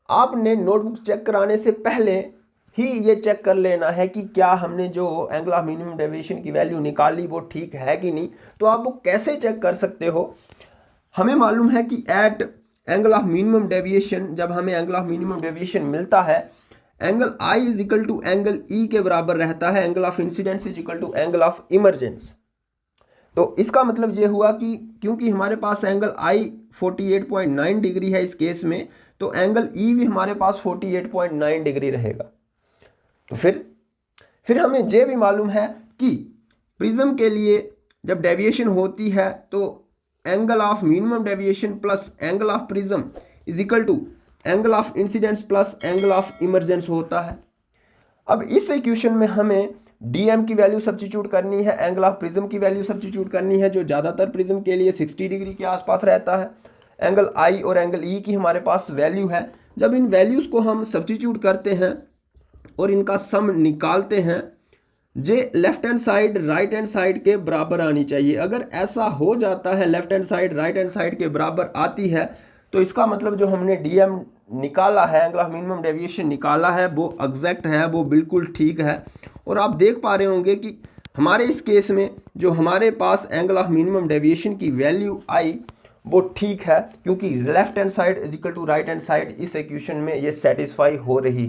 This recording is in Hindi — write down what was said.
आपने नोटबुक चेक कराने से पहले ही ये चेक कर लेना है कि क्या हमने जो एंगल ऑफ मिनिमम डेविएशन की वैल्यू निकाली वो ठीक है कि नहीं। तो आप वो कैसे चेक कर सकते हो, हमें मालूम है कि at angle of minimum deviation, जब हमें एंगल ऑफ मिनिमम डेविएशन मिलता है, angle I is equal to angle E के बराबर रहता है, angle of incidence is equal to angle of emergence. तो इसका मतलब ये हुआ कि क्योंकि हमारे पास एंगल आई 48.9 डिग्री है इस केस में, तो एंगल ई भी हमारे पास 48.9 डिग्री रहेगा। तो फिर हमें ये भी मालूम है कि प्रिज्म के लिए जब डेविएशन होती है तो angle of minimum deviation plus angle of prism is equal to angle of incidence plus angle of emergence होता है। अब इस इक्वेशन में हमें डीएम की वैल्यू सब्स्टिट्यूट करनी है, एंगल ऑफ प्रिज्म की वैल्यू सब्स्टिट्यूट करनी है, जो ज़्यादातर प्रिज्म के लिए 60 डिग्री के आसपास रहता है। एंगल आई और एंगल ई की हमारे पास वैल्यू है। जब इन वैल्यूज़ को हम सब्स्टिट्यूट करते हैं और इनका सम निकालते हैं, जे left hand side right hand side के बराबर आनी चाहिए। अगर ऐसा हो जाता है, left hand side right hand side के बराबर आती है, तो इसका मतलब जो हमने डीएम निकाला है, एंगल ऑफ मिनिमम डेविएशन निकाला है, वो एग्जैक्ट है, वो बिल्कुल ठीक है। और आप देख पा रहे होंगे कि हमारे इस केस में जो हमारे पास एंगल ऑफ मिनिमम डेविएशन की वैल्यू आई वो ठीक है, क्योंकि left hand side is equal to right hand side इस इक्वेशन में ये सेटिस्फाई हो रही है।